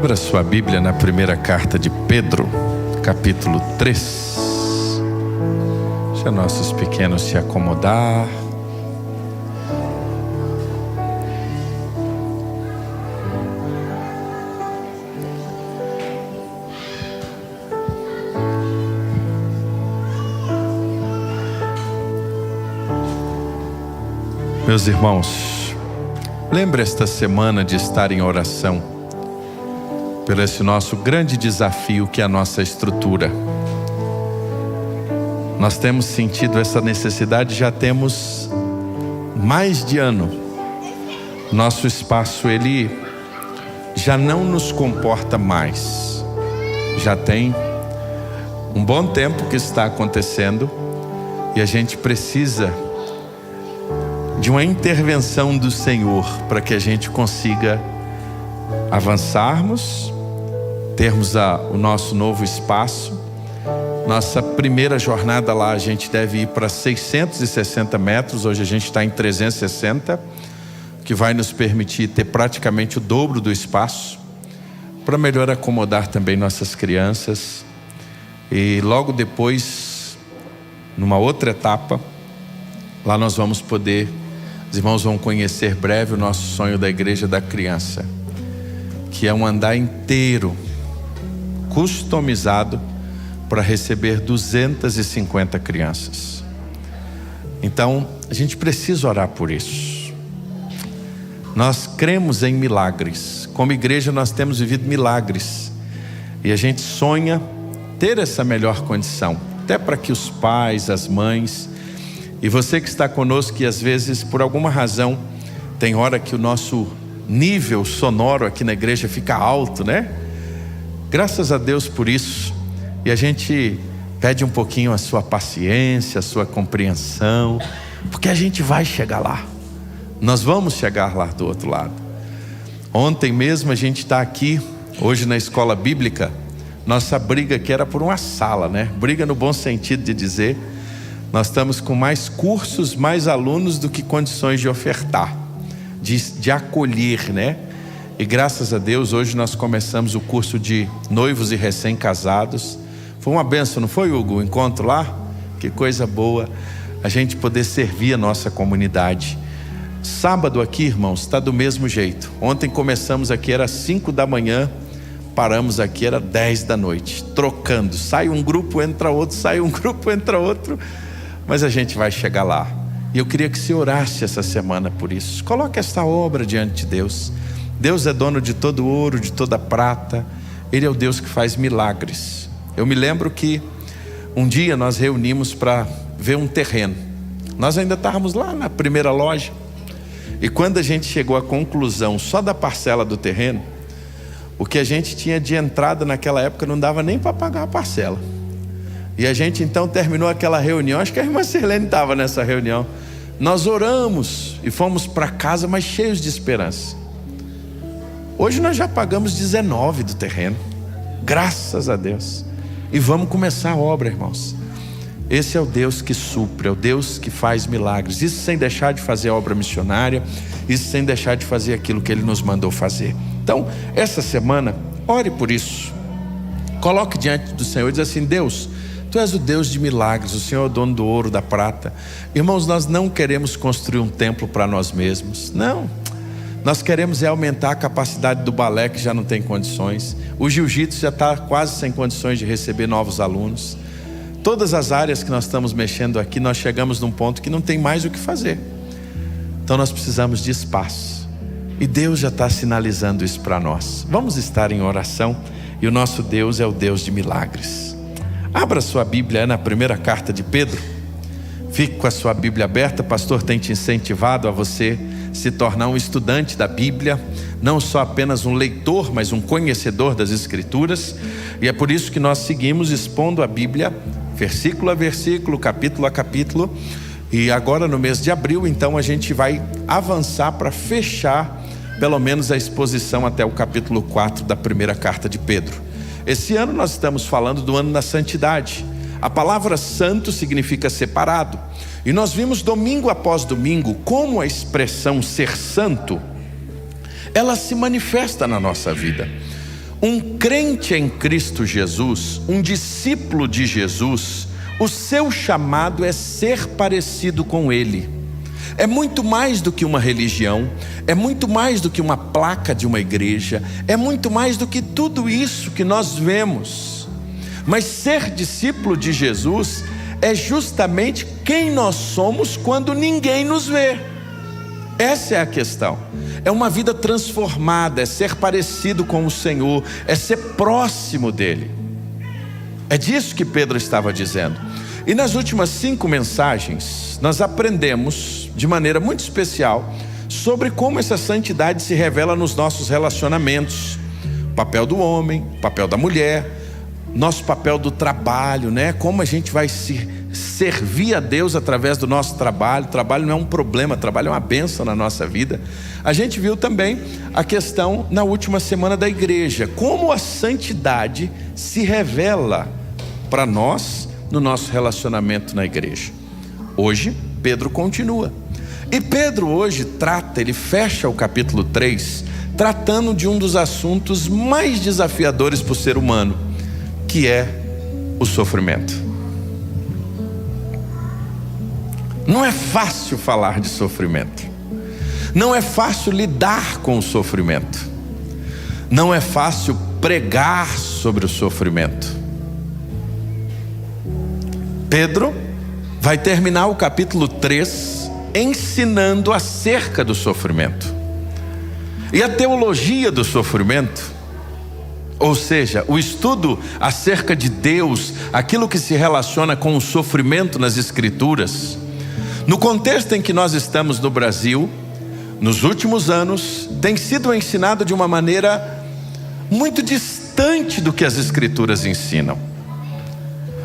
Abra sua Bíblia na primeira carta de Pedro, capítulo 3. Deixa nossos pequenos se acomodar. Meus irmãos, lembre esta semana de estar em oração por esse nosso grande desafio que é a nossa estrutura. Nós temos sentido essa necessidade, já temos mais de ano. Nosso espaço, ele já não nos comporta mais. Já tem um bom tempo que está acontecendo e a gente precisa de uma intervenção do Senhor para que a gente consiga avançarmos, termos o nosso novo espaço. Nossa primeira jornada lá, a gente deve ir para 660 metros, hoje a gente está em 360, que vai nos permitir ter praticamente o dobro do espaço, para melhor acomodar também nossas crianças. E logo depois, numa outra etapa, lá nós vamos poder, os irmãos vão conhecer breve o nosso sonho da igreja da criança, que é um andar inteiro, customizado, para receber 250 crianças. Então, a gente precisa orar por isso. Nós cremos em milagres. Como igreja, nós temos vivido milagres. E a gente sonha ter essa melhor condição, até para que os pais, as mães, e você que está conosco, que às vezes, por alguma razão, tem hora que o nosso nível sonoro aqui na igreja fica alto, né? Graças a Deus por isso. E a gente pede um pouquinho a sua paciência, a sua compreensão, porque a gente vai chegar lá. Nós vamos chegar lá do outro lado. Ontem mesmo a gente está aqui, hoje na escola bíblica. Nossa briga aqui era por uma sala, né? Briga no bom sentido de dizer. Nós estamos com mais cursos, mais alunos do que condições de ofertar, de acolher, né? E graças a Deus, hoje nós começamos o curso de noivos e recém-casados. Foi uma bênção, não foi, Hugo? O encontro lá? Que coisa boa a gente poder servir a nossa comunidade. Sábado aqui, irmãos, está do mesmo jeito. Ontem começamos aqui, era 5 da manhã, paramos aqui, era 10 da noite, trocando. Sai um grupo, entra outro, sai um grupo, entra outro. Mas a gente vai chegar lá. E eu queria que você orasse essa semana por isso. Coloque esta obra diante de Deus. Deus é dono de todo ouro, de toda prata. Ele é o Deus que faz milagres. Eu me lembro que um dia nós reunimos para ver um terreno. Nós ainda estávamos lá na primeira loja. E quando a gente chegou à conclusão só da parcela do terreno, o que a gente tinha de entrada naquela época não dava nem para pagar a parcela. E a gente então terminou aquela reunião, acho que a irmã Sirlene estava nessa reunião. Nós oramos e fomos para casa, mas cheios de esperança. Hoje nós já pagamos 19 do terreno, graças a Deus. E vamos começar a obra, irmãos. Esse é o Deus que supre, é o Deus que faz milagres. Isso sem deixar de fazer a obra missionária, isso sem deixar de fazer aquilo que Ele nos mandou fazer. Então, essa semana, ore por isso. Coloque diante do Senhor e diz assim: Deus, Tu és o Deus de milagres, o Senhor é o dono do ouro, da prata. Irmãos, nós não queremos construir um templo para nós mesmos, não. Nós queremos aumentar a capacidade do balé, que já não tem condições. O jiu-jitsu já está quase sem condições de receber novos alunos. Todas as áreas que nós estamos mexendo aqui, nós chegamos num ponto que não tem mais o que fazer. Então nós precisamos de espaço. E Deus já está sinalizando isso para nós. Vamos estar em oração. E o nosso Deus é o Deus de milagres. Abra sua Bíblia na primeira carta de Pedro. Fique com a sua Bíblia aberta. O pastor tem te incentivado a você se tornar um estudante da Bíblia, não só apenas um leitor, mas um conhecedor das Escrituras. E é por isso que nós seguimos expondo a Bíblia, versículo a versículo, capítulo a capítulo. E agora no mês de abril, então, a gente vai avançar para fechar pelo menos a exposição até o capítulo 4 da primeira carta de Pedro. Esse ano nós estamos falando do ano da santidade. A palavra santo significa separado. E nós vimos domingo após domingo como a expressão ser santo, ela se manifesta na nossa vida. Um crente em Cristo Jesus, um discípulo de Jesus, o seu chamado é ser parecido com Ele. É muito mais do que uma religião, é muito mais do que uma placa de uma igreja, é muito mais do que tudo isso que nós vemos. Mas ser discípulo de Jesus é justamente quem nós somos quando ninguém nos vê. Essa é a questão. É uma vida transformada, é ser parecido com o Senhor, é ser próximo dEle. É disso que Pedro estava dizendo. E nas últimas 5 mensagens, nós aprendemos de maneira muito especial sobre como essa santidade se revela nos nossos relacionamentos. O papel do homem, o papel da mulher, nosso papel do trabalho, né? Como a gente vai se servir a Deus através do nosso trabalho. O trabalho não é um problema, o trabalho é uma bênção na nossa vida. A gente viu também a questão na última semana da igreja, como a santidade se revela para nós no nosso relacionamento na igreja. Hoje, Pedro continua. E Pedro hoje ele fecha o capítulo 3, tratando de um dos assuntos mais desafiadores para o ser humano, que é o sofrimento. Não é fácil falar de sofrimento. Não é fácil lidar com o sofrimento. Não é fácil pregar sobre o sofrimento. Pedro vai terminar o capítulo 3 ensinando acerca do sofrimento. E a teologia do sofrimento, ou seja, o estudo acerca de Deus, aquilo que se relaciona com o sofrimento nas Escrituras, no contexto em que nós estamos no Brasil, nos últimos anos, tem sido ensinado de uma maneira muito distante do que as Escrituras ensinam.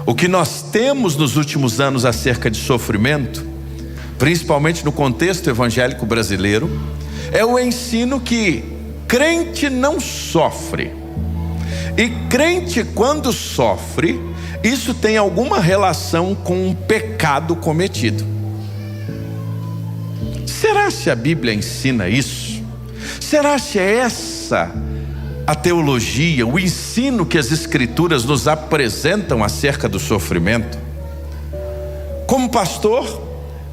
O que nós temos nos últimos anos acerca de sofrimento, principalmente no contexto evangélico brasileiro, é o ensino que crente não sofre. E crente, quando sofre, isso tem alguma relação com um pecado cometido. Será se a Bíblia ensina isso? Será se é essa a teologia, o ensino que as Escrituras nos apresentam acerca do sofrimento? Como pastor,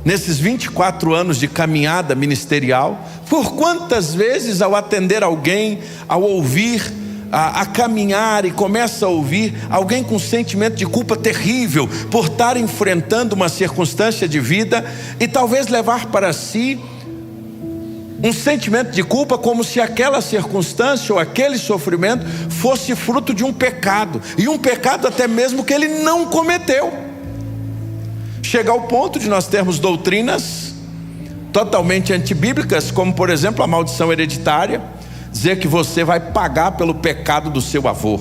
nesses 24 anos de caminhada ministerial, por quantas vezes ao atender alguém, ao ouvir, a caminhar e começa a ouvir alguém com sentimento de culpa terrível por estar enfrentando uma circunstância de vida e talvez levar para si um sentimento de culpa como se aquela circunstância ou aquele sofrimento fosse fruto de um pecado, e um pecado até mesmo que ele não cometeu. Chega ao ponto de nós termos doutrinas totalmente antibíblicas, como por exemplo a maldição hereditária, dizer que você vai pagar pelo pecado do seu avô.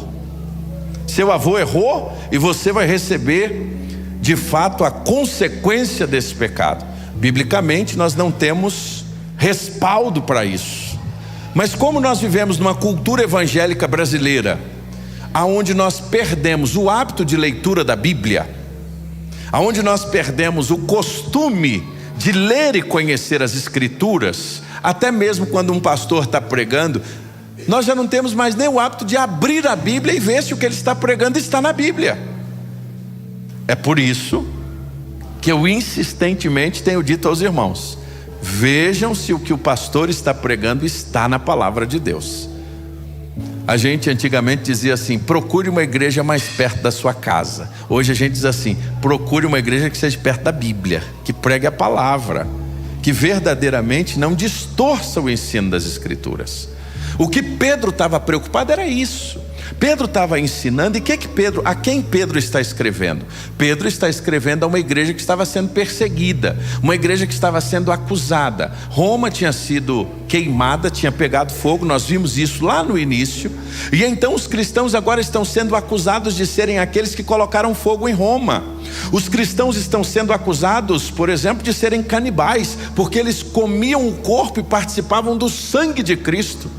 Seu avô errou e você vai receber de fato a consequência desse pecado. Biblicamente nós não temos respaldo para isso, mas como nós vivemos numa cultura evangélica brasileira, aonde nós perdemos o hábito de leitura da Bíblia, aonde nós perdemos o costume de ler e conhecer as Escrituras, até mesmo quando um pastor está pregando, nós já não temos mais nem o hábito de abrir a Bíblia e ver se o que ele está pregando está na Bíblia. É por isso que eu insistentemente tenho dito aos irmãos: vejam se o que o pastor está pregando está na palavra de Deus. A gente antigamente dizia assim: procure uma igreja mais perto da sua casa. Hoje a gente diz assim: procure uma igreja que seja perto da Bíblia, que pregue a palavra, que verdadeiramente não distorça o ensino das Escrituras. O que Pedro estava preocupado era isso. Pedro estava ensinando, e a quem Pedro está escrevendo? Pedro está escrevendo a uma igreja que estava sendo perseguida, uma igreja que estava sendo acusada. Roma tinha sido queimada, tinha pegado fogo, nós vimos isso lá no início, e então os cristãos agora estão sendo acusados de serem aqueles que colocaram fogo em Roma. Os cristãos estão sendo acusados, por exemplo, de serem canibais, porque eles comiam o corpo e participavam do sangue de Cristo.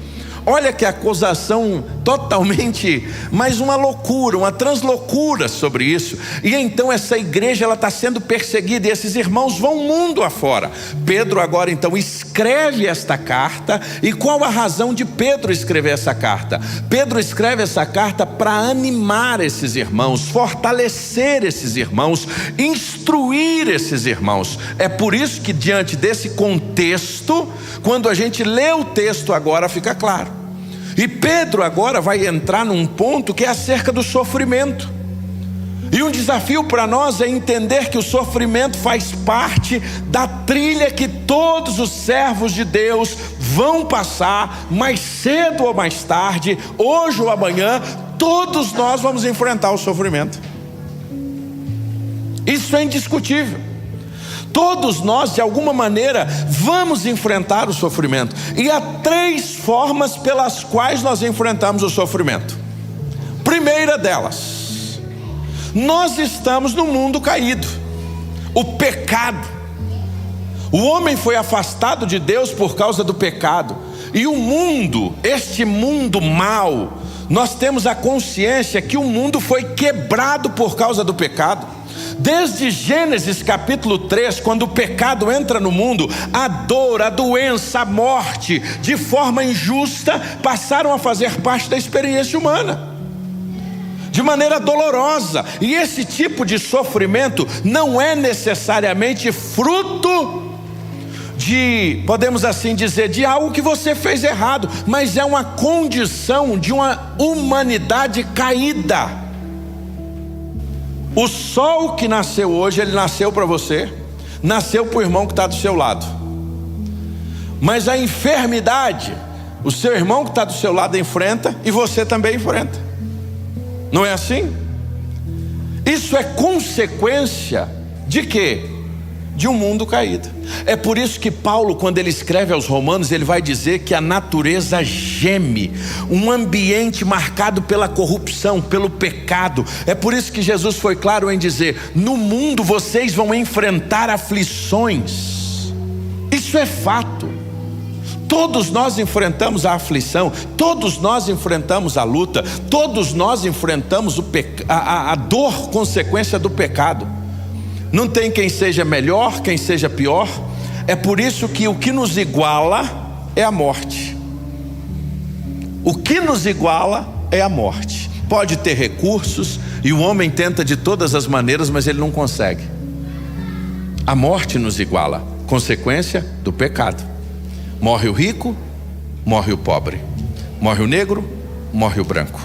Olha que acusação totalmente, mas uma loucura, uma transloucura sobre isso. E então essa igreja, ela está sendo perseguida, e esses irmãos vão mundo afora. Pedro agora então escreve esta carta. E qual a razão de Pedro escrever essa carta? Pedro escreve essa carta para animar esses irmãos, fortalecer esses irmãos, instruir esses irmãos. É por isso que, diante desse contexto, quando a gente lê o texto agora, fica claro. E Pedro agora vai entrar num ponto que é acerca do sofrimento. E um desafio para nós é entender que o sofrimento faz parte da trilha que todos os servos de Deus vão passar, mais cedo ou mais tarde, hoje ou amanhã, todos nós vamos enfrentar o sofrimento. Isso é indiscutível. Todos nós, de alguma maneira, vamos enfrentar o sofrimento. E há 3 formas pelas quais nós enfrentamos o sofrimento. Primeira delas, nós estamos no mundo caído. O pecado. O homem foi afastado de Deus por causa do pecado. E o mundo, este mundo mau, nós temos a consciência que o mundo foi quebrado por causa do pecado. Desde Gênesis capítulo 3, quando o pecado entra no mundo, a dor, a doença, a morte, de forma injusta, passaram a fazer parte da experiência humana, de maneira dolorosa. E esse tipo de sofrimento não é necessariamente fruto de, podemos assim dizer, de algo que você fez errado, mas é uma condição de uma humanidade caída. O sol que nasceu hoje, ele nasceu para você, nasceu para o irmão que está do seu lado. Mas a enfermidade, o seu irmão que está do seu lado enfrenta, e você também enfrenta. Não é assim? Isso é consequência de quê? De um mundo caído. É por isso que Paulo, quando ele escreve aos Romanos, ele vai dizer que a natureza geme, um ambiente marcado pela corrupção, pelo pecado. É por isso que Jesus foi claro em dizer: no mundo vocês vão enfrentar aflições. Isso é fato. Todos nós enfrentamos a aflição, todos nós enfrentamos a luta, todos nós enfrentamos a dor, consequência do pecado. Não tem quem seja melhor, quem seja pior. É por isso que o que nos iguala é a morte. O que nos iguala é a morte. Pode ter recursos, e o homem tenta de todas as maneiras, mas ele não consegue. A morte nos iguala, consequência do pecado. Morre o rico, morre o pobre. Morre o negro, morre o branco.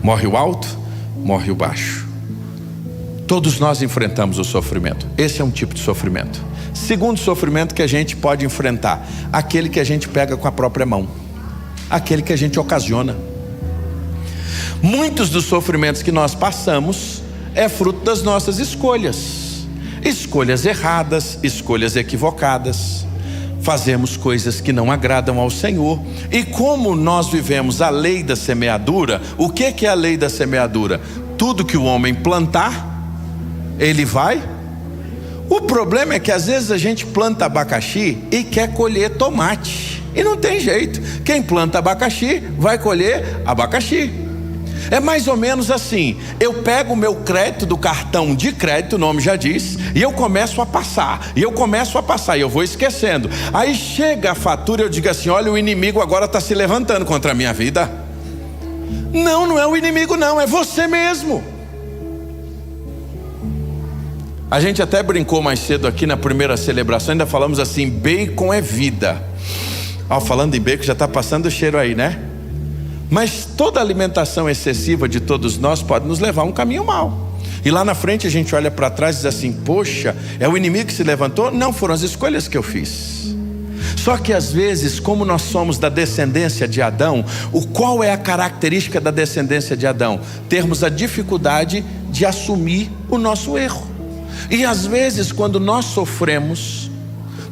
Morre o alto, morre o baixo. Todos nós enfrentamos o sofrimento. Esse é um tipo de sofrimento. Segundo sofrimento que a gente pode enfrentar, aquele que a gente pega com a própria mão, aquele que a gente ocasiona. Muitos dos sofrimentos que nós passamos é fruto das nossas escolhas. Escolhas erradas, escolhas equivocadas. Fazemos coisas que não agradam ao Senhor. E como nós vivemos a lei da semeadura, o que é a lei da semeadura? Tudo que o homem plantar, ele vai. O problema é que às vezes a gente planta abacaxi e quer colher tomate, e não tem jeito. Quem planta abacaxi vai colher abacaxi. É mais ou menos assim: eu pego o meu crédito do cartão de crédito, o nome já diz, e eu começo a passar, e eu vou esquecendo. Aí chega a fatura e eu digo assim: olha, o inimigo agora está se levantando contra a minha vida. Não, não é o inimigo não, é você mesmo. A gente até brincou mais cedo aqui na primeira celebração, ainda falamos assim: bacon é vida. Falando em bacon, já está passando o cheiro aí, né? Mas toda alimentação excessiva de todos nós pode nos levar a um caminho mau. E lá na frente a gente olha para trás e diz assim: poxa, é o inimigo que se levantou? Não, foram as escolhas que eu fiz. Só que às vezes, como nós somos da descendência de Adão, qual é a característica da descendência de Adão? Termos a dificuldade de assumir o nosso erro. E às vezes, quando nós sofremos,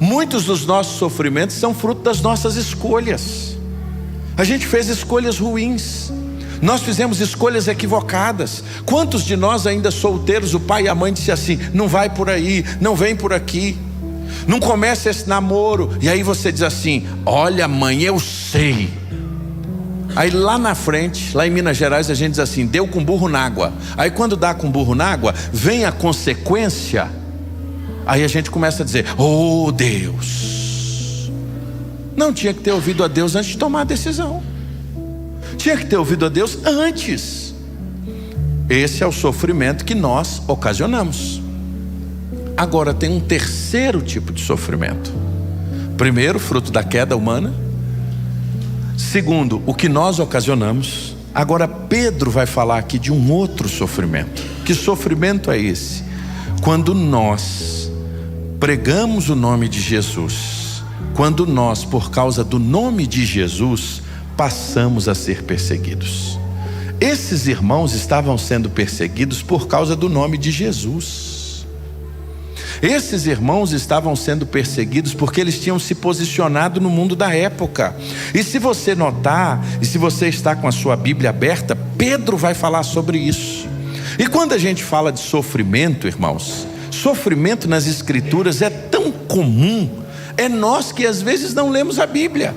muitos dos nossos sofrimentos são fruto das nossas escolhas. A gente fez escolhas ruins, nós fizemos escolhas equivocadas. Quantos de nós ainda solteiros, o pai e a mãe disse assim: não vai por aí, não vem por aqui, não começa esse namoro. E aí você diz assim: olha mãe, eu sei. Aí lá na frente, lá em Minas Gerais, a gente diz assim: deu com burro na água. Aí quando dá com burro na água, vem a consequência. Aí a gente começa a dizer: oh Deus. Não, tinha que ter ouvido a Deus antes de tomar a decisão. Tinha que ter ouvido a Deus antes. Esse é o sofrimento que nós ocasionamos. Agora tem um terceiro tipo de sofrimento. Primeiro, fruto da queda humana. Segundo, o que nós ocasionamos. Agora Pedro vai falar aqui de um outro sofrimento. Que sofrimento é esse? Quando nós pregamos o nome de Jesus, quando nós, por causa do nome de Jesus, passamos a ser perseguidos. Esses irmãos estavam sendo perseguidos por causa do nome de Jesus. Esses irmãos estavam sendo perseguidos porque eles tinham se posicionado no mundo da época. E se você notar, e se você está com a sua Bíblia aberta, Pedro vai falar sobre isso. E quando a gente fala de sofrimento, irmãos, sofrimento nas Escrituras é tão comum, é nós que às vezes não lemos a Bíblia.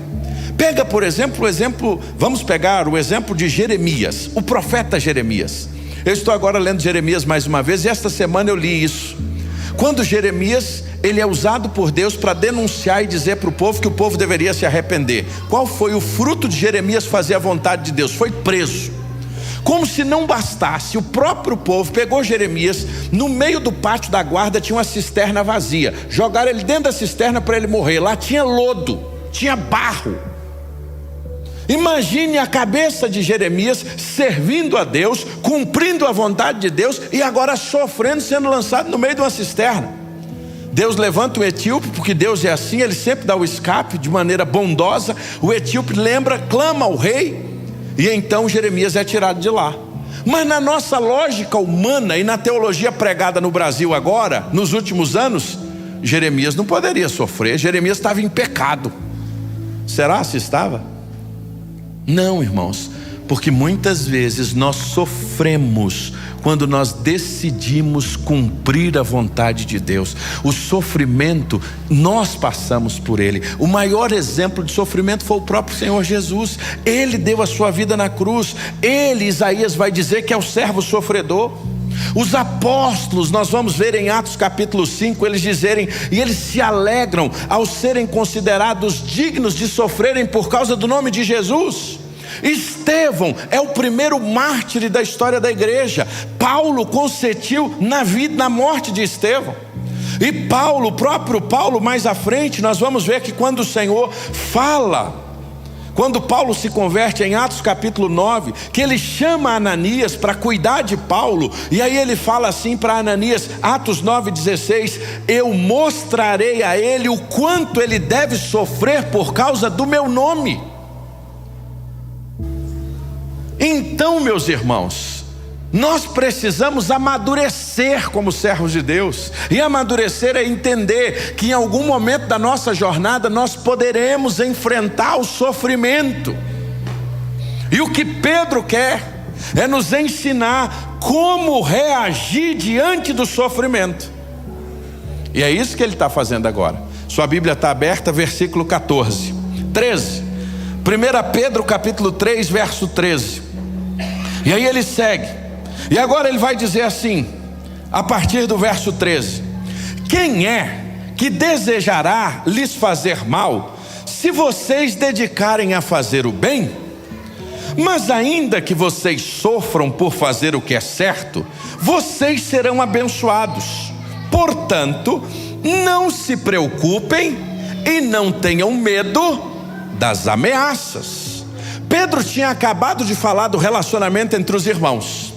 Pega, por exemplo, vamos pegar o exemplo de Jeremias, o profeta Jeremias. Eu estou agora lendo Jeremias mais uma vez, e esta semana eu li isso. Quando Jeremias, ele é usado por Deus para denunciar e dizer para o povo que o povo deveria se arrepender. Qual foi o fruto de Jeremias fazer a vontade de Deus? Foi preso. Como se não bastasse, o próprio povo pegou Jeremias, no meio do pátio da guarda tinha uma cisterna vazia, jogaram ele dentro da cisterna para ele morrer. Lá tinha lodo, tinha barro. Imagine a cabeça de Jeremias servindo a Deus, cumprindo a vontade de Deus, e agora sofrendo, sendo lançado no meio de uma cisterna. Deus levanta o etíope, porque Deus é assim, ele sempre dá o escape de maneira bondosa. O etíope lembra, clama ao rei, e então Jeremias é tirado de lá. Mas na nossa lógica humana e na teologia pregada no Brasil agora, nos últimos anos, Jeremias não poderia sofrer. Jeremias estava em pecado. Será se estava? Não, irmãos, porque muitas vezes nós sofremos quando nós decidimos cumprir a vontade de Deus. O sofrimento, nós passamos por ele. O maior exemplo de sofrimento foi o próprio Senhor Jesus. Ele deu a sua vida na cruz. Ele, Isaías vai dizer que é o servo sofredor. Os apóstolos, nós vamos ver em Atos capítulo 5, eles dizerem, e eles se alegram ao serem considerados dignos de sofrerem por causa do nome de Jesus. Estevão é o primeiro mártir da história da igreja. Paulo consentiu na morte de Estevão. E Paulo, o próprio Paulo, mais à frente, nós vamos ver que quando o Senhor fala, quando Paulo se converte em Atos capítulo 9, que ele chama Ananias para cuidar de Paulo, e aí ele fala assim para Ananias, Atos 9,16: eu mostrarei a ele o quanto ele deve sofrer por causa do meu nome. Então, meus irmãos, nós precisamos amadurecer como servos de Deus. E amadurecer é entender que em algum momento da nossa jornada nós poderemos enfrentar o sofrimento. E o que Pedro quer é nos ensinar como reagir diante do sofrimento. E é isso que ele está fazendo agora. Sua Bíblia está aberta, versículo 13. 1 Pedro capítulo 3, verso 13. E aí ele segue. E agora ele vai dizer assim, a partir do verso 13: quem é que desejará lhes fazer mal, se vocês dedicarem a fazer o bem? Mas ainda que vocês sofram por fazer o que é certo, vocês serão abençoados. Portanto, não se preocupem e não tenham medo das ameaças. Pedro tinha acabado de falar do relacionamento entre os irmãos,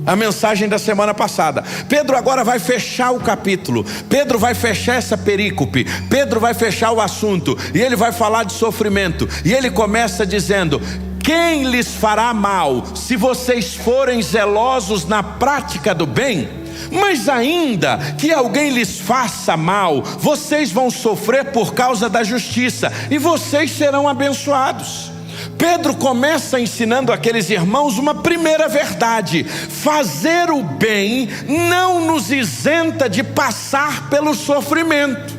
a mensagem da semana passada. Pedro agora vai fechar o capítulo. Pedro vai fechar essa perícope. Pedro vai fechar o assunto, e ele vai falar de sofrimento. E ele começa dizendo: quem lhes fará mal, se vocês forem zelosos na prática do bem? Mas ainda que alguém lhes faça mal, vocês vão sofrer por causa da justiça, e vocês serão abençoados. Pedro começa ensinando aqueles irmãos uma primeira verdade: fazer o bem não nos isenta de passar pelo sofrimento.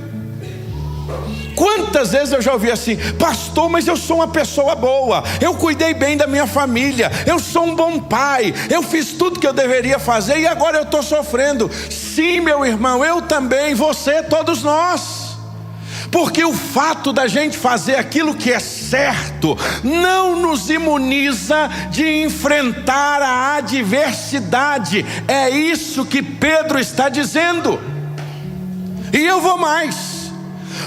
quantas vezes eu já ouvi assim: pastor, mas eu sou uma pessoa boa, eu cuidei bem da minha família, eu sou um bom pai, eu fiz tudo que eu deveria fazer e agora eu estou sofrendo. Sim, meu irmão, eu também, você, todos nós. Porque o fato da gente fazer aquilo que é certo não nos imuniza de enfrentar a adversidade. É isso que Pedro está dizendo. E eu vou mais.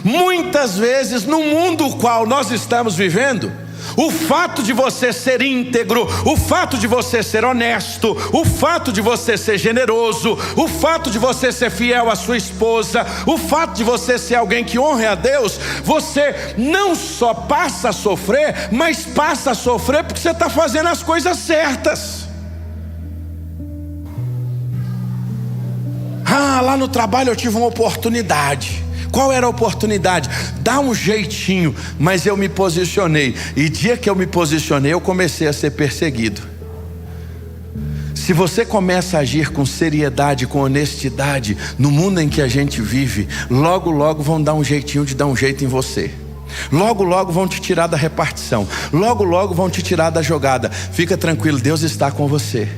Muitas vezes no mundo o qual nós estamos vivendo, o fato de você ser íntegro, o fato de você ser honesto, o fato de você ser generoso, o fato de você ser fiel à sua esposa, o fato de você ser alguém que honre a Deus, você não só passa a sofrer, mas passa a sofrer porque você está fazendo as coisas certas. Lá no trabalho eu tive uma oportunidade. Qual era a oportunidade? Dá um jeitinho, mas eu me posicionei. E dia que eu me posicionei, eu comecei a ser perseguido. Se você começa a agir com seriedade, com honestidade, no mundo em que a gente vive, logo logo vão dar um jeitinho de dar um jeito em você. Logo logo vão te tirar da repartição. Logo logo vão te tirar da jogada. Fica tranquilo, Deus está com você.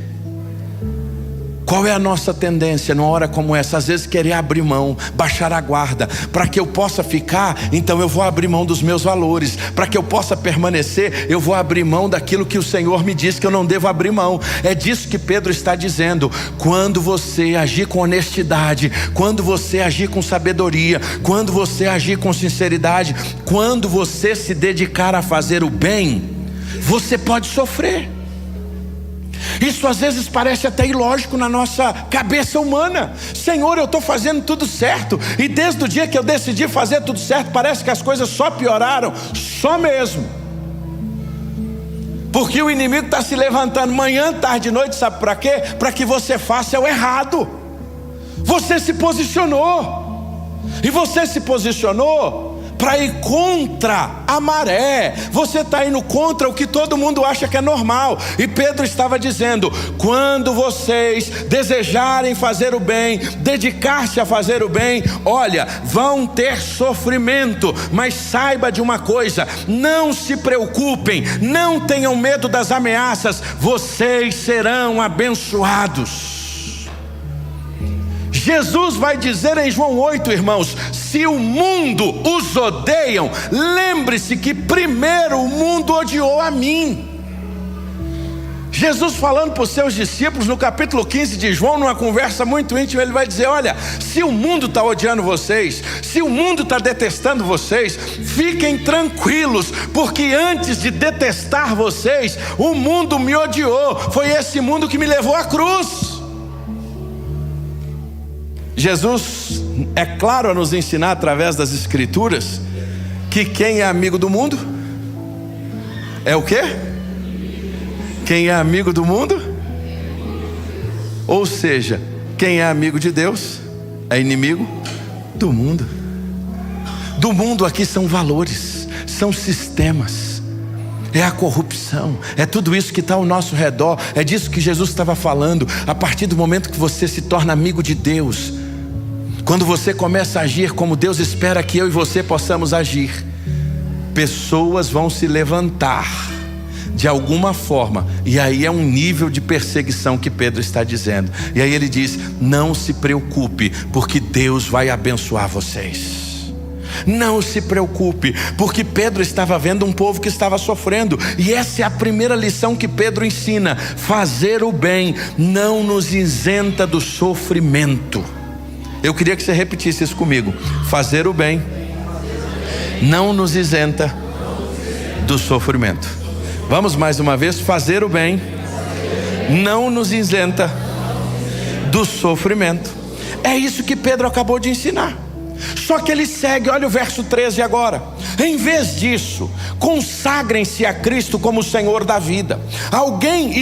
Qual é a nossa tendência numa hora como essa? Às vezes querer abrir mão, baixar a guarda. Para que eu possa ficar, então eu vou abrir mão dos meus valores. Para que eu possa permanecer, eu vou abrir mão daquilo que o Senhor me disse que eu não devo abrir mão. É disso que Pedro está dizendo. Quando você agir com honestidade, quando você agir com sabedoria, quando você agir com sinceridade, quando você se dedicar a fazer o bem, você pode sofrer. Isso às vezes parece até ilógico na nossa cabeça humana. Senhor, eu estou fazendo tudo certo, e desde o dia que eu decidi fazer tudo certo, parece que as coisas só pioraram. Só mesmo. Porque o inimigo está se levantando manhã, tarde e noite, sabe para quê? Para que você faça o errado. Você se posicionou. E você se posicionou para ir contra a maré. Você está indo contra o que todo mundo acha que é normal. E Pedro estava dizendo: quando vocês desejarem fazer o bem, dedicar-se a fazer o bem, olha, vão ter sofrimento, mas saiba de uma coisa: não se preocupem, não tenham medo das ameaças, vocês serão abençoados. Jesus vai dizer em João 8, irmãos: se o mundo os odeiam, lembre-se que primeiro o mundo odiou a mim. Jesus falando para os seus discípulos no capítulo 15 de João, numa conversa muito íntima, ele vai dizer: olha, se o mundo está odiando vocês, se o mundo está detestando vocês, fiquem tranquilos, porque antes de detestar vocês, o mundo me odiou. Foi esse mundo que me levou à cruz. Jesus é claro a nos ensinar através das Escrituras que quem é amigo do mundo é o quê? Quem é amigo do mundo? Ou seja, quem é amigo de Deus é inimigo do mundo. Do mundo aqui são valores, são sistemas, é a corrupção, é tudo isso que está ao nosso redor. É disso que Jesus estava falando. A partir do momento que você se torna amigo de Deus, quando você começa a agir como Deus espera que eu e você possamos agir, pessoas vão se levantar de alguma forma, e aí é um nível de perseguição que Pedro está dizendo. E aí ele diz: não se preocupe, porque Deus vai abençoar vocês. Não se preocupe, porque Pedro estava vendo um povo que estava sofrendo. E essa é a primeira lição que Pedro ensina: fazer o bem não nos isenta do sofrimento. Eu queria que você repetisse isso comigo: fazer o bem não nos isenta do sofrimento. Vamos mais uma vez: fazer o bem não nos isenta do sofrimento. É isso que Pedro acabou de ensinar. Só que ele segue, olha o verso 13 agora: Em vez disso, consagrem-se a Cristo como o Senhor da vida.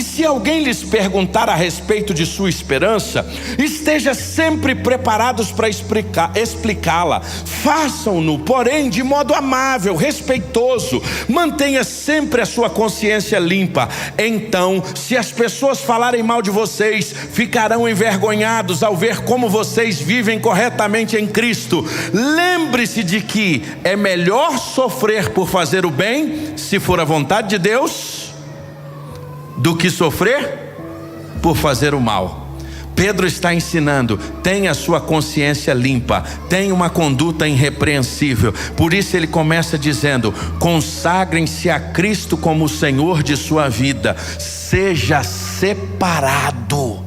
Se alguém lhes perguntar a respeito de sua esperança, esteja sempre preparados para explicá-la. Façam-no, porém, de modo amável, respeitoso. Mantenha sempre a sua consciência limpa. Então, se as pessoas falarem mal de vocês, ficarão envergonhados ao ver como vocês vivem corretamente em Cristo. Lembre-se de que é melhor sofrer por fazer o bem, se for a vontade de Deus, do que sofrer por fazer o mal. Pedro está ensinando: tenha a sua consciência limpa, tenha uma conduta irrepreensível. Por isso ele começa dizendo: consagrem-se a Cristo como o Senhor de sua vida, seja separado.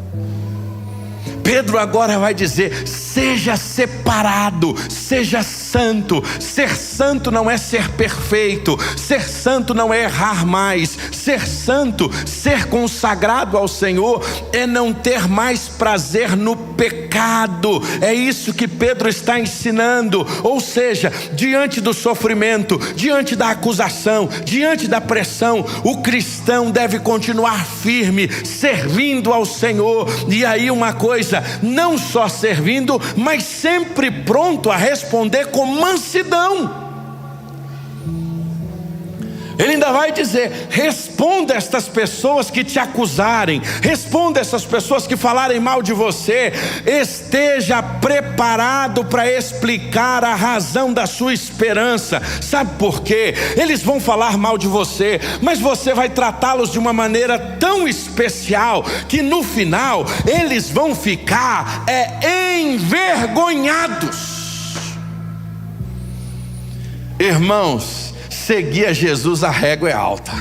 Pedro agora vai dizer: seja separado, seja santo. Ser santo não é ser perfeito, ser santo não é errar mais. Ser santo, ser consagrado ao Senhor, é não ter mais prazer no pecado. É isso que Pedro está ensinando. Ou seja, diante do sofrimento, diante da acusação, diante da pressão, o cristão deve continuar firme, servindo ao Senhor. E aí uma coisa, não só servindo, mas sempre pronto a responder com mansidão. Ele ainda vai dizer: responda a estas pessoas que te acusarem, responda a essas pessoas que falarem mal de você. Esteja preparado para explicar a razão da sua esperança. Sabe por quê? Eles vão falar mal de você, mas você vai tratá-los de uma maneira tão especial que no final eles vão ficar envergonhados. Irmãos, seguir a Jesus, a régua é alta.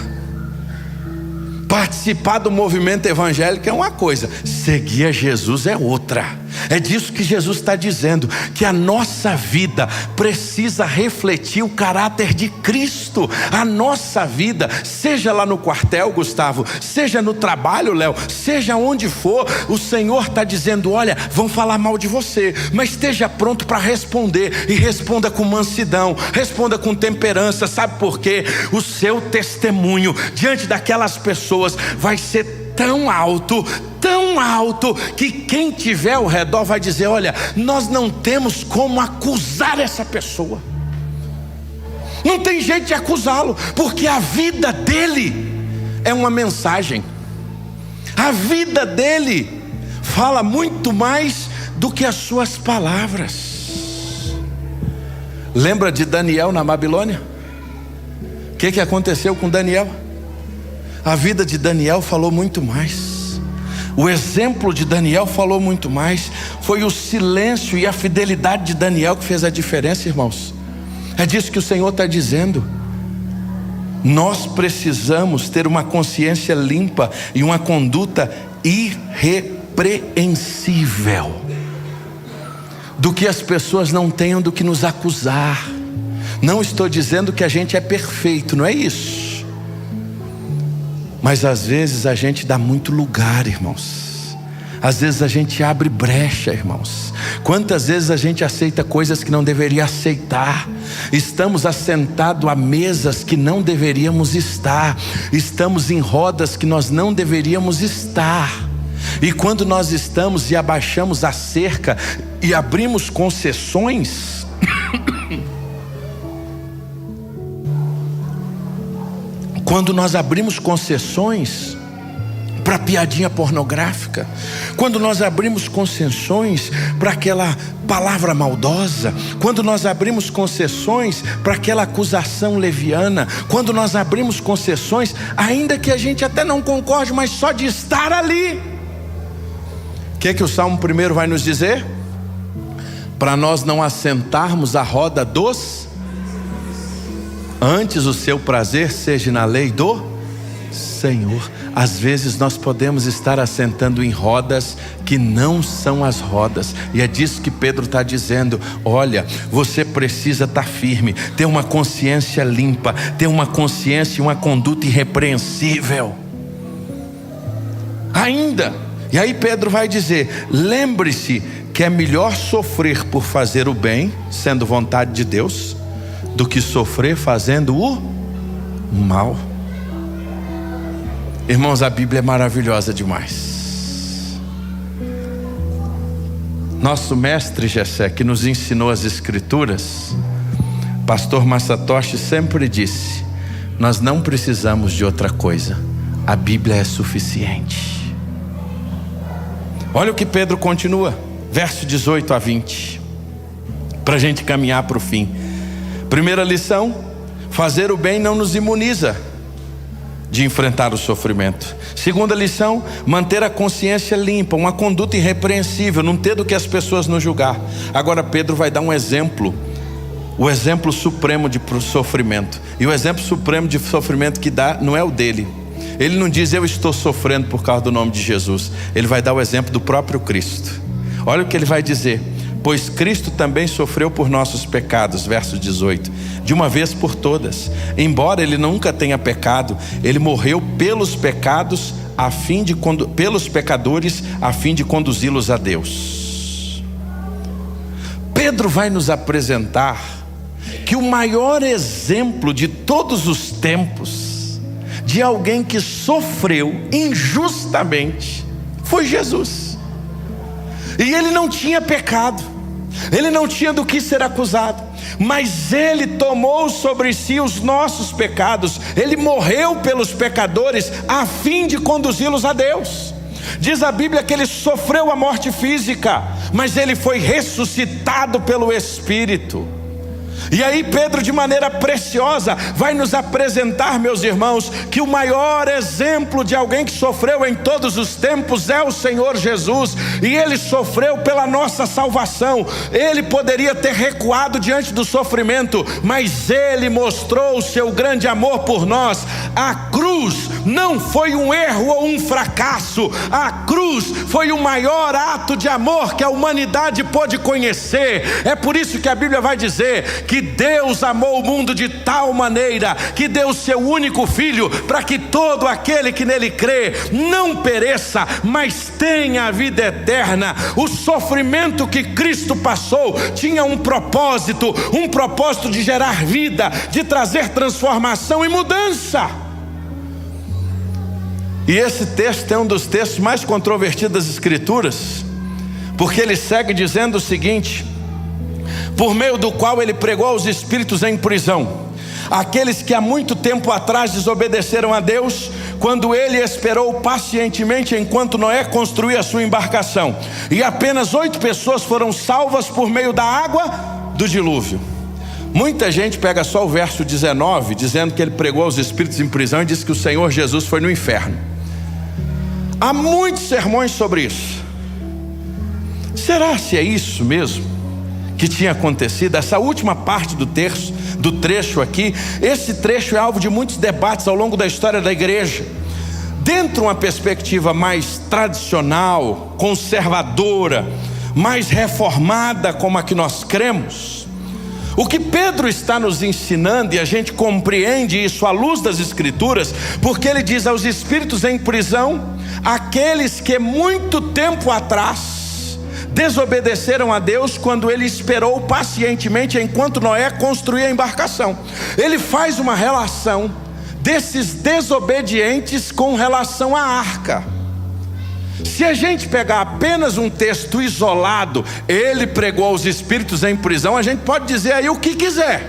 Participar do movimento evangélico é uma coisa, seguir a Jesus é outra. É disso que Jesus está dizendo, que a nossa vida precisa refletir o caráter de Cristo. A nossa vida, seja lá no quartel, Gustavo, seja no trabalho, Léo, seja onde for, o Senhor está dizendo: olha, vão falar mal de você, mas esteja pronto para responder, e responda com mansidão, responda com temperança. Sabe por quê? O seu testemunho diante daquelas pessoas vai ser tão alto, que quem tiver ao redor vai dizer: olha, nós não temos como acusar essa pessoa, não tem jeito de acusá-lo, porque a vida dele é uma mensagem. A vida dele fala muito mais do que as suas palavras. Lembra de Daniel na Babilônia? O que aconteceu com Daniel? A vida de Daniel falou muito mais. O exemplo de Daniel falou muito mais. Foi o silêncio e a fidelidade de Daniel que fez a diferença, irmãos. É disso que o Senhor está dizendo. Nós precisamos ter uma consciência limpa e uma conduta irrepreensível, do que as pessoas não tenham do que nos acusar. Não estou dizendo que a gente é perfeito, não é isso. Mas às vezes a gente dá muito lugar, irmãos. Às vezes a gente abre brecha, irmãos. Quantas vezes a gente aceita coisas que não deveria aceitar? Estamos assentados a mesas que não deveríamos estar. Estamos em rodas que nós não deveríamos estar. E quando nós estamos e abaixamos a cerca e abrimos concessões, quando nós abrimos concessões para piadinha pornográfica, quando nós abrimos concessões para aquela palavra maldosa, quando nós abrimos concessões para aquela acusação leviana, quando nós abrimos concessões, ainda que a gente até não concorde, mas só de estar ali. O que o Salmo 1 vai nos dizer? Para nós não assentarmos à roda dos... Antes o seu prazer seja na lei do Senhor. Às vezes nós podemos estar assentando em rodas que não são as rodas. E é disso que Pedro está dizendo: olha, você precisa estar firme, ter uma consciência limpa, ter uma consciência e uma conduta irrepreensível. Ainda, e aí Pedro vai dizer: lembre-se que é melhor sofrer por fazer o bem, sendo vontade de Deus, do que sofrer fazendo o mal. Irmãos, a Bíblia é maravilhosa demais. Nosso mestre Jessé, que nos ensinou as Escrituras, pastor Masatoshi, sempre disse: nós não precisamos de outra coisa, a Bíblia é suficiente. Olha o que Pedro continua, verso 18 a 20, para a gente caminhar para o fim. Primeira lição: fazer o bem não nos imuniza de enfrentar o sofrimento. Segunda lição: manter a consciência limpa, uma conduta irrepreensível, não ter do que as pessoas nos julgar. Agora Pedro vai dar um exemplo, o exemplo supremo de sofrimento. E o exemplo supremo de sofrimento que dá não é o dele. Ele não diz: eu estou sofrendo por causa do nome de Jesus. Ele vai dar o exemplo do próprio Cristo. Olha o que ele vai dizer: pois Cristo também sofreu por nossos pecados, verso 18, de uma vez por todas. Embora ele nunca tenha pecado, ele morreu pelos pecados, pelos pecadores, a fim de conduzi-los a Deus. Pedro vai nos apresentar que o maior exemplo de todos os tempos de alguém que sofreu injustamente foi Jesus. E ele não tinha pecado, ele não tinha do que ser acusado, mas ele tomou sobre si os nossos pecados, ele morreu pelos pecadores a fim de conduzi-los a Deus. Diz a Bíblia que ele sofreu a morte física, mas ele foi ressuscitado pelo Espírito. E aí Pedro, de maneira preciosa, vai nos apresentar, meus irmãos, que o maior exemplo de alguém que sofreu em todos os tempos é o Senhor Jesus. E ele sofreu pela nossa salvação. Ele poderia ter recuado diante do sofrimento, mas ele mostrou o seu grande amor por nós. A cruz não foi um erro ou um fracasso. A cruz foi o maior ato de amor que a humanidade pôde conhecer. É por isso que a Bíblia vai dizer que Deus amou o mundo de tal maneira que deu o seu único filho, para que todo aquele que nele crê não pereça, mas tenha a vida eterna. O sofrimento que Cristo passou tinha um propósito de gerar vida, de trazer transformação e mudança. E esse texto é um dos textos mais controvertidos das Escrituras, porque ele segue dizendo o seguinte: por meio do qual ele pregou aos espíritos em prisão, aqueles que há muito tempo atrás desobedeceram a Deus, quando ele esperou pacientemente enquanto Noé construía a sua embarcação, e apenas 8 pessoas foram salvas por meio da água do dilúvio. Muita gente pega só o verso 19, dizendo que ele pregou aos espíritos em prisão, e diz que o Senhor Jesus foi no inferno. Há muitos sermões sobre isso. Será se é isso mesmo que tinha acontecido? Essa última parte do trecho aqui, esse trecho é alvo de muitos debates ao longo da história da igreja. Dentro de uma perspectiva mais tradicional, conservadora, mais reformada, como a que nós cremos, o que Pedro está nos ensinando, e a gente compreende isso à luz das Escrituras, porque ele diz aos espíritos em prisão, aqueles que muito tempo atrás desobedeceram a Deus, quando ele esperou pacientemente enquanto Noé construía a embarcação. Ele faz uma relação desses desobedientes com relação à arca. Se a gente pegar apenas um texto isolado, ele pregou aos espíritos em prisão, a gente pode dizer aí o que quiser.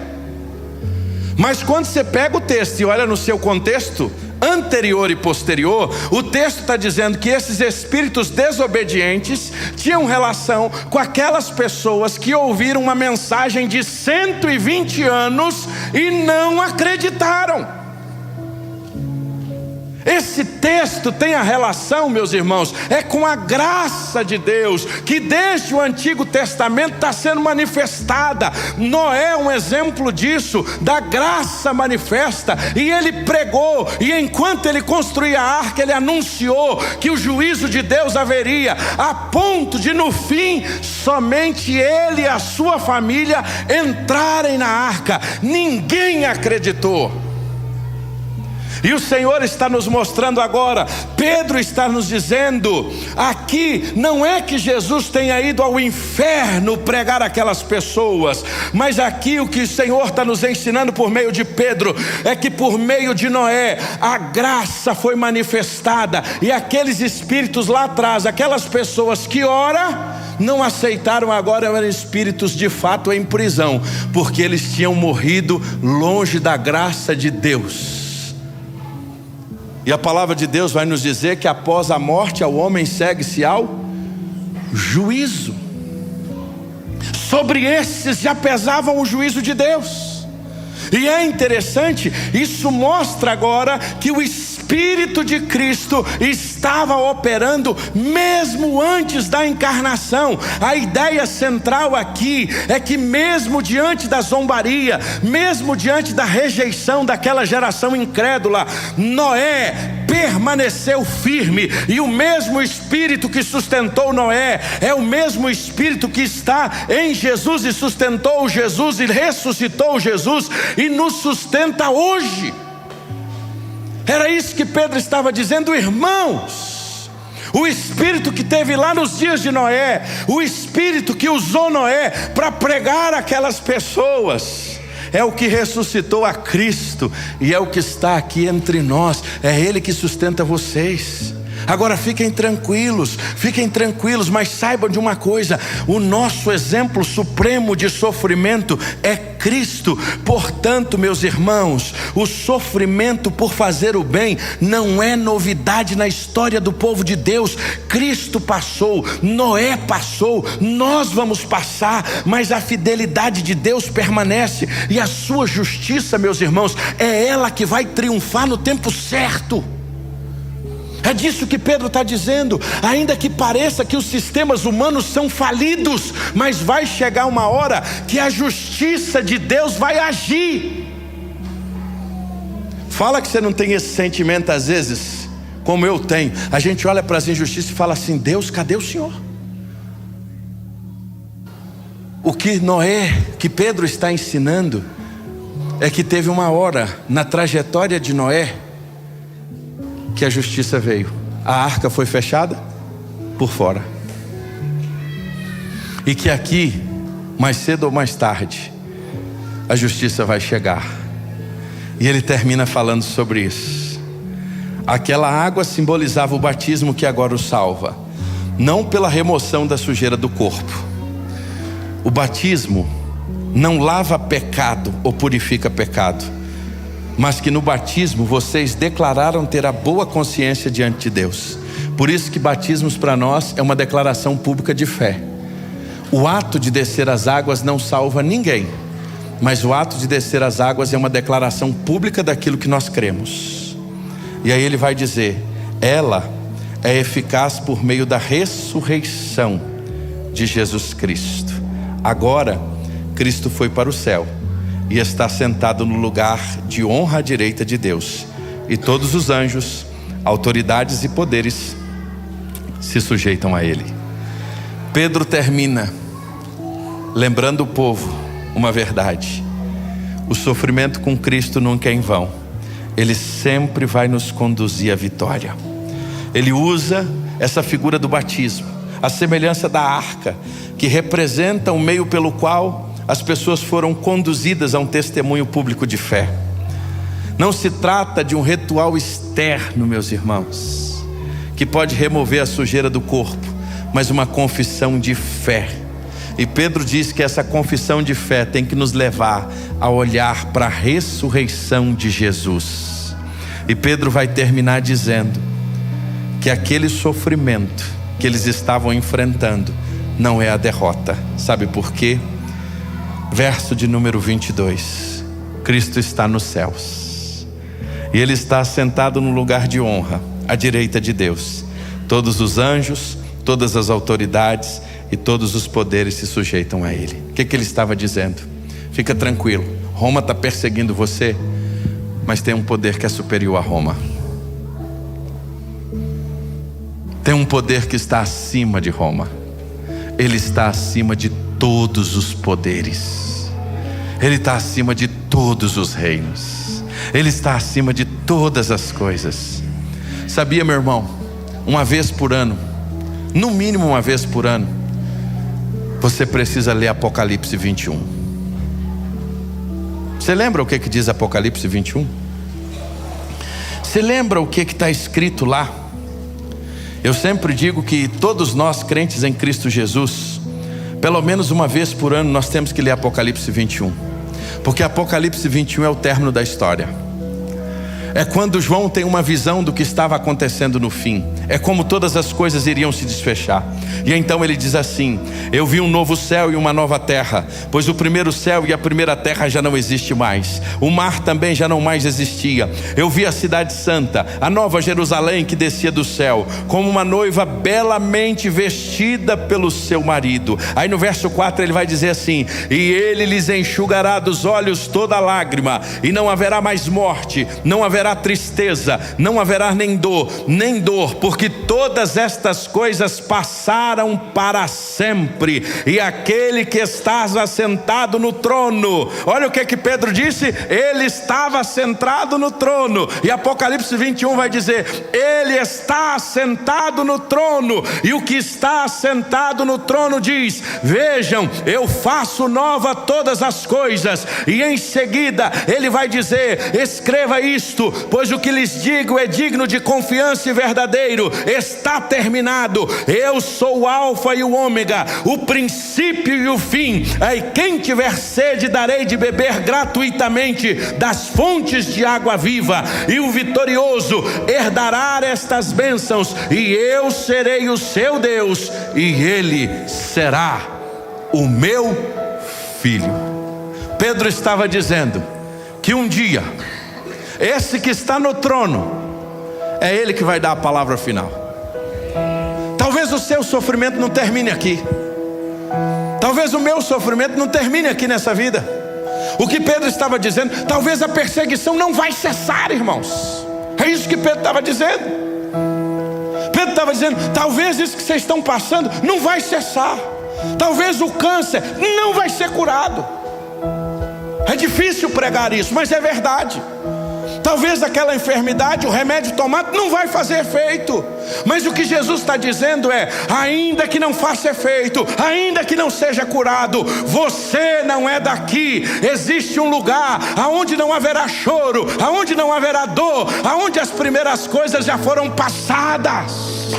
Mas quando você pega o texto e olha no seu contexto anterior e posterior, o texto está dizendo que esses espíritos desobedientes tinham relação com aquelas pessoas que ouviram uma mensagem de 120 anos e não acreditaram. Esse texto tem a relação, meus irmãos, é com a graça de Deus, que desde o Antigo Testamento está sendo manifestada. Noé é um exemplo disso, da graça manifesta. E ele pregou, e enquanto ele construía a arca, ele anunciou que o juízo de Deus haveria, a ponto de no fim, somente ele e a sua família entrarem na arca. Ninguém acreditou. E o Senhor está nos mostrando agora, Pedro está nos dizendo, aqui não é que Jesus tenha ido ao inferno pregar aquelas pessoas, mas aqui o que o Senhor está nos ensinando por meio de Pedro, é que por meio de Noé, a graça foi manifestada, e aqueles espíritos lá atrás, aquelas pessoas que ora não aceitaram, agora eram espíritos de fato em prisão, porque eles tinham morrido longe da graça de Deus. E a palavra de Deus vai nos dizer que após a morte, o homem segue-se ao juízo. Sobre esses já pesavam o juízo de Deus. E é interessante, isso mostra agora que o Espírito de Cristo estava operando mesmo antes da encarnação. A ideia central aqui é que mesmo diante da zombaria, mesmo diante da rejeição daquela geração incrédula, Noé permaneceu firme, e o mesmo Espírito que sustentou Noé é o mesmo Espírito que está em Jesus e sustentou Jesus e ressuscitou Jesus e nos sustenta hoje. Era isso que Pedro estava dizendo, irmãos. O Espírito que teve lá nos dias de Noé, o Espírito que usou Noé para pregar aquelas pessoas, é o que ressuscitou a Cristo e é o que está aqui entre nós. É Ele que sustenta vocês. Agora fiquem tranquilos, mas saibam de uma coisa: o nosso exemplo supremo de sofrimento é Cristo. Portanto, meus irmãos, o sofrimento por fazer o bem não é novidade na história do povo de Deus. Cristo passou, Noé passou, nós vamos passar, mas a fidelidade de Deus permanece, e a sua justiça, meus irmãos, é ela que vai triunfar no tempo certo. É disso que Pedro está dizendo. Ainda que pareça que os sistemas humanos são falidos, mas vai chegar uma hora que a justiça de Deus vai agir. Fala que você não tem esse sentimento às vezes, como eu tenho. A gente olha para as injustiças e fala assim: Deus, cadê o Senhor? O que Pedro está ensinando é que teve uma hora na trajetória de Noé que a justiça veio. A arca foi fechada por fora, e que aqui, mais cedo ou mais tarde, a justiça vai chegar. E ele termina falando sobre isso. Aquela água simbolizava o batismo que agora o salva, não pela remoção da sujeira do corpo. O batismo não lava pecado ou purifica pecado, mas que no batismo vocês declararam ter a boa consciência diante de Deus. Por isso que batismos para nós é uma declaração pública de fé. O ato de descer as águas não salva ninguém, mas o ato de descer as águas é uma declaração pública daquilo que nós cremos. E aí ele vai dizer: ela é eficaz por meio da ressurreição de Jesus Cristo. Agora Cristo foi para o céu e está sentado no lugar de honra à direita de Deus, e todos os anjos, autoridades e poderes se sujeitam a Ele. Pedro termina lembrando o povo uma verdade: o sofrimento com Cristo nunca é em vão. Ele sempre vai nos conduzir à vitória. Ele usa essa figura do batismo, a semelhança da arca, que representa o meio pelo qual as pessoas foram conduzidas a um testemunho público de fé. Não se trata de um ritual externo, meus irmãos, que pode remover a sujeira do corpo, mas uma confissão de fé. E Pedro diz que essa confissão de fé tem que nos levar a olhar para a ressurreição de Jesus. E Pedro vai terminar dizendo que aquele sofrimento que eles estavam enfrentando não é a derrota. Sabe por quê? Verso de número 22. Cristo está nos céus, e Ele está sentado no lugar de honra, à direita de Deus. Todos os anjos, todas as autoridades e todos os poderes se sujeitam a Ele. O que Ele estava dizendo? Fica tranquilo, Roma está perseguindo você, mas tem um poder que é superior a Roma. Tem um poder que está acima de Roma. Ele está acima de todos os poderes. Ele está acima de todos os reinos. Ele está acima de todas as coisas. Sabia, meu irmão? Uma vez por ano, no mínimo uma vez por ano, você precisa ler Apocalipse 21. Você lembra o que diz Apocalipse 21? Você lembra o que está escrito lá? Eu sempre digo que todos nós crentes em Cristo Jesus, pelo menos uma vez por ano nós temos que ler Apocalipse 21. Porque Apocalipse 21 é o término da história. É quando João tem uma visão do que estava acontecendo no fim. É como todas as coisas iriam se desfechar. E então ele diz assim: eu vi um novo céu e uma nova terra, pois o primeiro céu e a primeira terra já não existe mais. O mar também já não mais existia. Eu vi a cidade santa, a nova Jerusalém, que descia do céu, como uma noiva belamente vestida pelo seu marido. Aí no verso 4 ele vai dizer assim: e ele lhes enxugará dos olhos toda lágrima, e não haverá mais morte, não haverá tristeza, não haverá nem dor, porque todas estas coisas passaram para sempre. E aquele que estava assentado no trono, olha o que Pedro disse: ele estava sentado no trono. E Apocalipse 21 vai dizer: ele está assentado no trono. E o que está assentado no trono diz: vejam, eu faço nova todas as coisas. E em seguida ele vai dizer: escreva isto, pois o que lhes digo é digno de confiança e verdadeiro. Está terminado. Eu sou o alfa e o ômega, o princípio e o fim. Aí quem tiver sede, darei de beber gratuitamente das fontes de água viva. E o vitorioso herdará estas bênçãos, e eu serei o seu Deus, e ele será o meu filho. Pedro estava dizendo que um dia esse que está no trono é ele que vai dar a palavra final. Talvez o seu sofrimento não termine aqui. Talvez o meu sofrimento não termine aqui nessa vida. O que Pedro estava dizendo: talvez a perseguição não vai cessar, irmãos. É isso que Pedro estava dizendo. Pedro estava dizendo: talvez isso que vocês estão passando não vai cessar. Talvez o câncer não vai ser curado. É difícil pregar isso, mas é verdade. Talvez aquela enfermidade, o remédio tomado não vai fazer efeito. Mas o que Jesus está dizendo é: ainda que não faça efeito, ainda que não seja curado, você não é daqui. Existe um lugar aonde não haverá choro, aonde não haverá dor, aonde as primeiras coisas já foram passadas.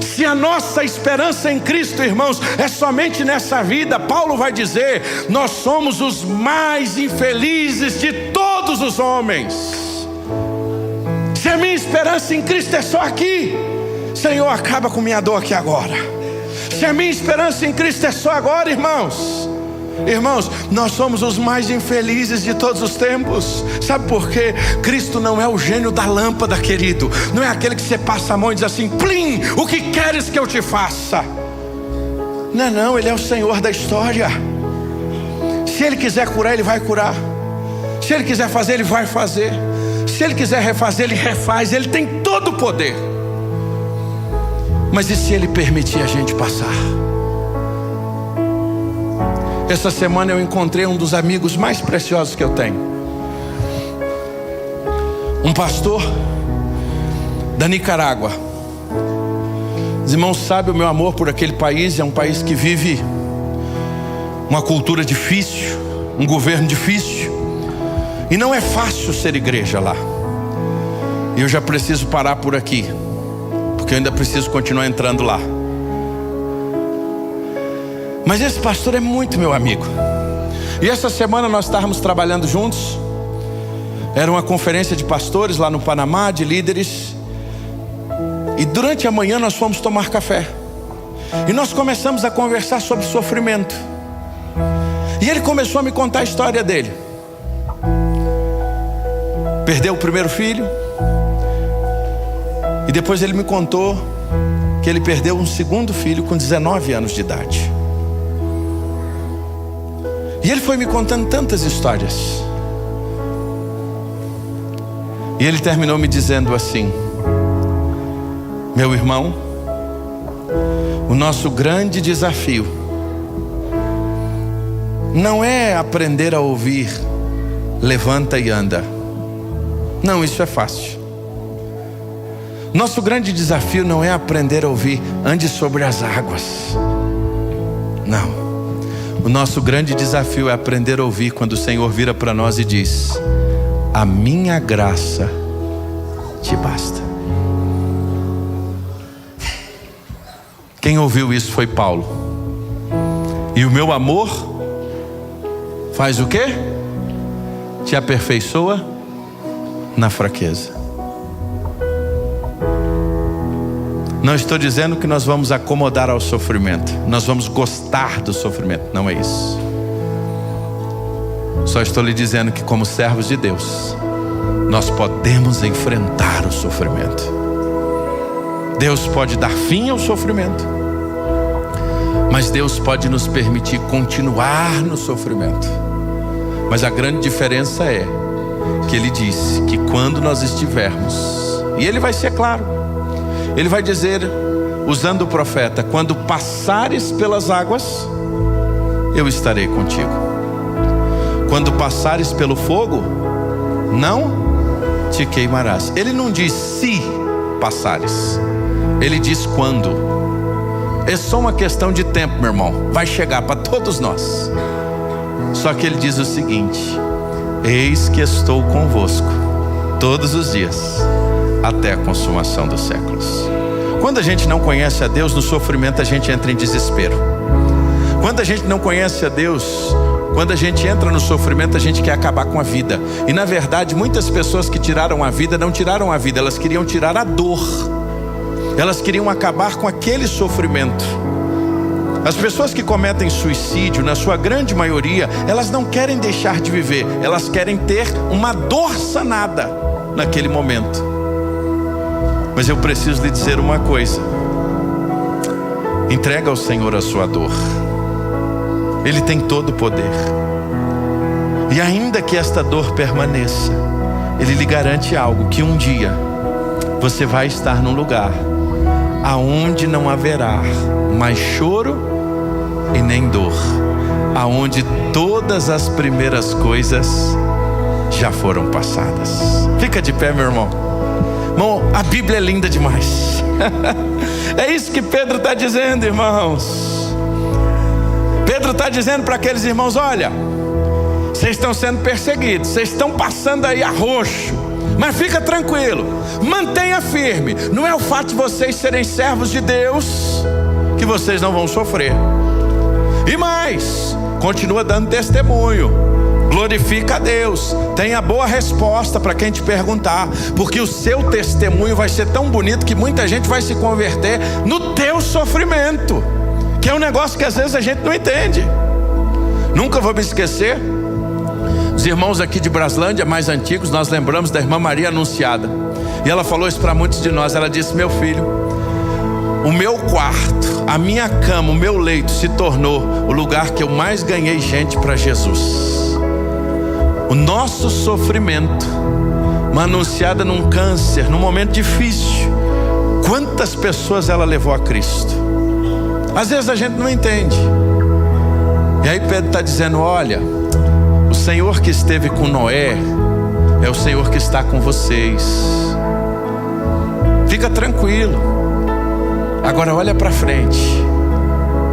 Se a nossa esperança em Cristo, irmãos, é somente nessa vida, Paulo vai dizer: nós somos os mais infelizes de todos os homens. Se a minha esperança em Cristo é só aqui, Senhor, acaba com minha dor aqui agora. Se a minha esperança em Cristo é só agora, irmãos, nós somos os mais infelizes de todos os tempos. Sabe por quê? Cristo não é o gênio da lâmpada, querido. Não é aquele que você passa a mão e diz assim: plim, o que queres que eu te faça? Não, Ele é o Senhor da história. Se Ele quiser curar, Ele vai curar. Se Ele quiser fazer, Ele vai fazer. Se Ele quiser refazer, Ele refaz. Ele tem todo o poder. Mas e se Ele permitir a gente passar? Essa semana eu encontrei um dos amigos mais preciosos que eu tenho. Um pastor da Nicarágua. Os irmãos sabem o meu amor por aquele país. É um país que vive uma cultura difícil, um governo difícil. E não é fácil ser igreja lá. E eu já preciso parar por aqui, porque eu ainda preciso continuar entrando lá. Mas esse pastor é muito meu amigo. E essa semana nós estávamos trabalhando juntos. Era uma conferência de pastores lá no Panamá, de líderes. E durante a manhã nós fomos tomar café. E nós começamos a conversar sobre sofrimento. E ele começou a me contar a história dele. Perdeu o primeiro filho. E depois ele me contou que ele perdeu um segundo filho com 19 anos de idade. E ele foi me contando tantas histórias. E ele terminou me dizendo assim: meu irmão, o nosso grande desafio não é aprender a ouvir levanta e anda. Não, isso é fácil. Nosso grande desafio não é aprender a ouvir, ande sobre as águas. Não. O nosso grande desafio é aprender a ouvir quando o Senhor vira para nós e diz: a minha graça te basta. Quem ouviu isso foi Paulo. E o meu amor faz o quê? Te aperfeiçoa na fraqueza. Não estou dizendo que nós vamos acomodar ao sofrimento, nós vamos gostar do sofrimento, não é isso. Só estou lhe dizendo que, como servos de Deus, nós podemos enfrentar o sofrimento. Deus pode dar fim ao sofrimento, mas Deus pode nos permitir continuar no sofrimento. Mas a grande diferença é que Ele disse que quando nós estivermos, e Ele vai ser claro, Ele vai dizer, usando o profeta: quando passares pelas águas, eu estarei contigo. Quando passares pelo fogo, não te queimarás. Ele não diz se passares, Ele diz quando. É só uma questão de tempo, meu irmão. Vai chegar para todos nós. Só que Ele diz o seguinte: eis que estou convosco todos os dias, até a consumação dos séculos. Quando a gente não conhece a Deus, no sofrimento a gente entra em desespero. Quando a gente não conhece a Deus, quando a gente entra no sofrimento, a gente quer acabar com a vida. E na verdade, muitas pessoas que tiraram a vida, não tiraram a vida, elas queriam tirar a dor. Elas queriam acabar com aquele sofrimento. As pessoas que cometem suicídio, na sua grande maioria, elas não querem deixar de viver, elas querem ter uma dor sanada naquele momento. Mas eu preciso lhe dizer uma coisa: entrega ao Senhor a sua dor. Ele tem todo o poder. E ainda que esta dor permaneça, Ele lhe garante algo: que um dia você vai estar num lugar aonde não haverá mais choro e nem dor, aonde todas as primeiras coisas já foram passadas. Fica de pé, meu irmão. Irmão, a Bíblia é linda demais. É isso que Pedro está dizendo, irmãos. Pedro está dizendo para aqueles irmãos: olha, vocês estão sendo perseguidos, vocês estão passando aí a roxo, mas fica tranquilo, mantenha firme. Não é o fato de vocês serem servos de Deus que vocês não vão sofrer. E mais, continua dando testemunho, glorifica a Deus, tenha boa resposta para quem te perguntar, porque o seu testemunho vai ser tão bonito que muita gente vai se converter no teu sofrimento, que é um negócio que às vezes a gente não entende. Nunca vou me esquecer, os irmãos aqui de Braslândia, mais antigos, nós lembramos da irmã Maria Anunciada, e ela falou isso para muitos de nós. Ela disse: meu filho, o meu quarto, a minha cama, o meu leito se tornou o lugar que eu mais ganhei gente para Jesus. O nosso sofrimento, uma anunciada num câncer, num momento difícil, quantas pessoas ela levou a Cristo? Às vezes a gente não entende. E aí Pedro está dizendo: olha, o Senhor que esteve com Noé é o Senhor que está com vocês. Fica tranquilo. Agora olha para frente.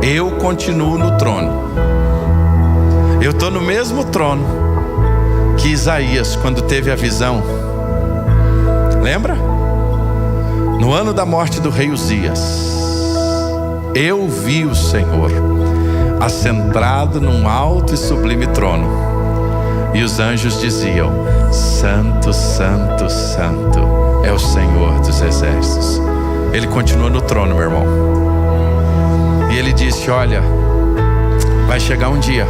Eu continuo no trono. Eu estou no mesmo trono que Isaías, quando teve a visão. Lembra? No ano da morte do rei Uzias, eu vi o Senhor assentado num alto e sublime trono, e os anjos diziam: Santo, Santo, Santo é o Senhor dos exércitos. Ele continua no trono, meu irmão. E ele disse: olha, vai chegar um dia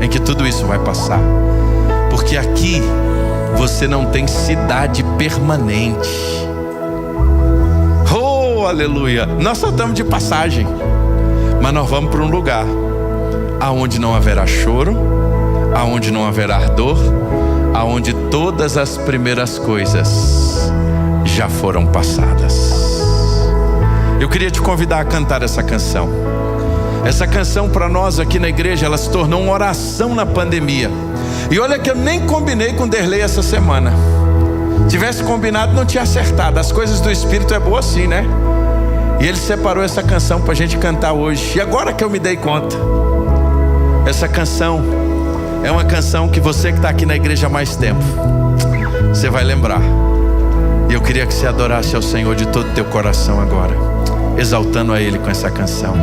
em que tudo isso vai passar, porque aqui você não tem cidade permanente. Oh, aleluia! Nós só estamos de passagem, mas nós vamos para um lugar aonde não haverá choro, aonde não haverá dor, aonde todas as primeiras coisas já foram passadas. Eu queria te convidar a cantar essa canção. Essa canção para nós aqui na igreja, ela se tornou uma oração na pandemia. E olha que eu nem combinei com Derlei essa semana, Tivesse combinado, não tinha acertado. As coisas do Espírito é boa assim, né? E Ele separou essa canção para a gente cantar hoje. E agora que eu me dei conta, essa canção é uma canção que você que está aqui na igreja há mais tempo, você vai lembrar. E eu queria que você adorasse ao Senhor de todo o teu coração agora, exaltando a Ele com essa canção.